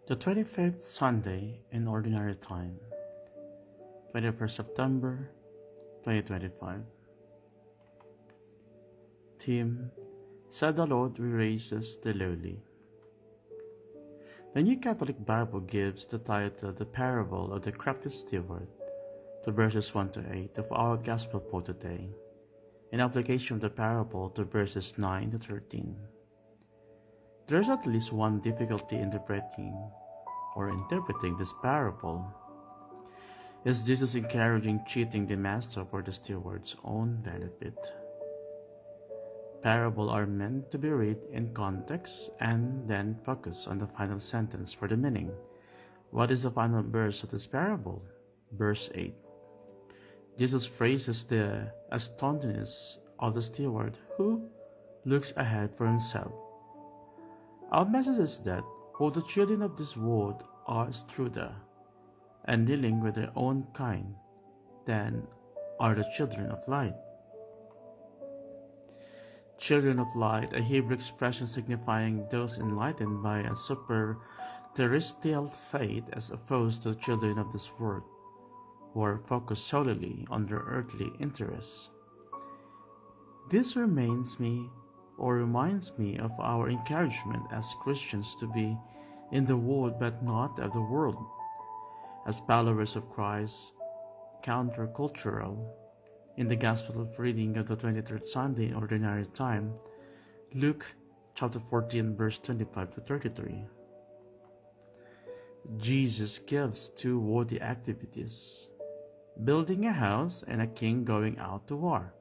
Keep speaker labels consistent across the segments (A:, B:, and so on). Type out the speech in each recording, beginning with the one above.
A: The 25th Sunday in Ordinary Time, 21st September 2025. Theme: Said the Lord raises the lowly. The New Catholic Bible gives the title The Parable of the Crafty Steward to verses 1 to 8 of our Gospel for today, in application of the parable to verses 9 to 13. There is at least one difficulty interpreting this parable. Is Jesus encouraging cheating the master for the steward's own benefit? Parables are meant to be read in context and then focus on the final sentence for the meaning. What is the final verse of this parable? Verse 8. Jesus praises the astuteness of the steward who looks ahead for himself. Our message is that for the children of this world are shrewder and dealing with their own kind than are the children of light. Children of light, a Hebrew expression signifying those enlightened by a superterrestrial faith, as opposed to children of this world, who are focused solely on their earthly interests. This reminds me of our encouragement as Christians to be in the world but not of the world. As followers of Christ, countercultural. In the Gospel of reading of the 23rd Sunday in Ordinary Time, Luke chapter 14 verse 25 to 33. Jesus gives two worthy activities: building a house and a king going out to war,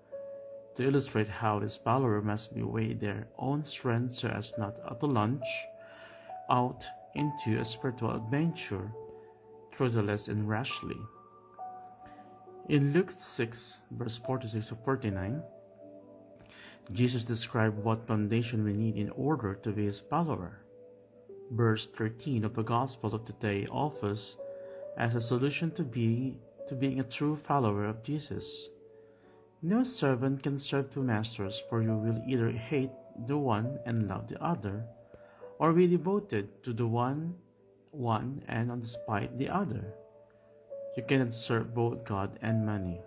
A: to illustrate how his follower must be weigh their own strength so as not to launch out into a spiritual adventure, thoughtlessly and rashly. In Luke 6, verse 46 to 49, Jesus described what foundation we need in order to be his follower. Verse 13 of the Gospel of today offers as a solution to being a true follower of Jesus. No servant can serve two masters, for you will either hate the one and love the other, or be devoted to the one and despite the other. You cannot serve both God and money.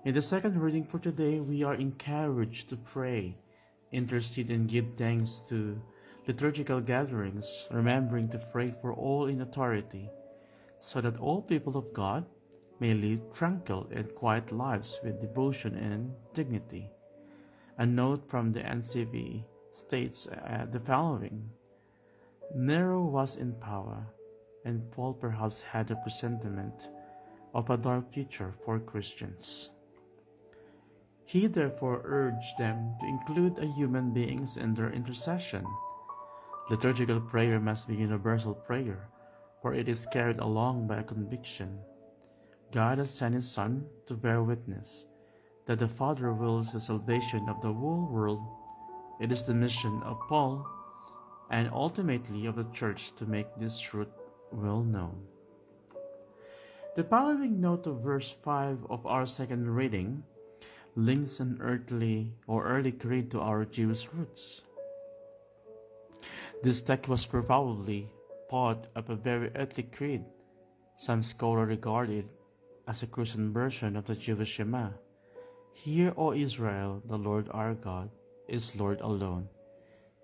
A: In the second reading for today, we are encouraged to pray, intercede, and give thanks to liturgical gatherings, remembering to pray for all in authority, so that all people of God may live tranquil and quiet lives with devotion and dignity. A note from the NCV states the following: Nero was in power, and Paul perhaps had a presentiment of a dark future for Christians. He therefore urged them to include human beings in their intercession. Liturgical prayer must be universal prayer, for it is carried along by a conviction. God has sent his Son to bear witness that the Father wills the salvation of the whole world. It is the mission of Paul and ultimately of the Church to make this truth well known. The following note of verse 5 of our second reading links an early creed to our Jewish roots. This text was probably part of a very early creed. Some scholars regard it as a Christian version of the Jewish Shema. Hear, O Israel, the Lord our God is Lord alone.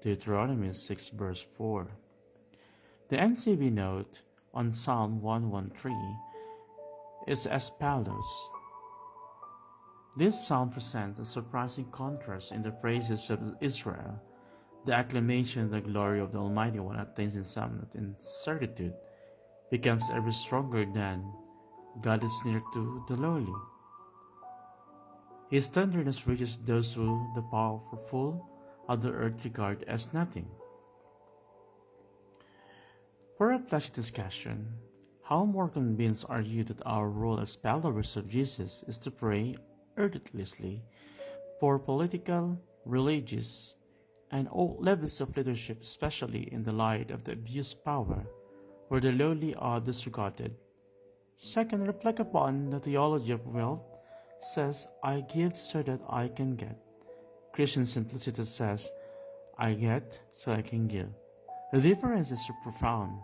A: Deuteronomy 6 verse 4. The NCV note on Psalm 113 is as follows. This psalm presents a surprising contrast in the praises of Israel. The acclamation of the glory of the Almighty One attains in some certitude, becomes ever stronger than God is near to the lowly. His tenderness reaches those who the powerful of the earth regard as nothing. For a flash discussion, how more convinced are you that our role as followers of Jesus is to pray earnestly for political, religious, and all levels of leadership, especially in the light of the abused power, where the lowly are disregarded? Second, reflect upon the theology of wealth. Says, I give so that I can get. Christian simplicity says, I get so I can give. The difference is profound.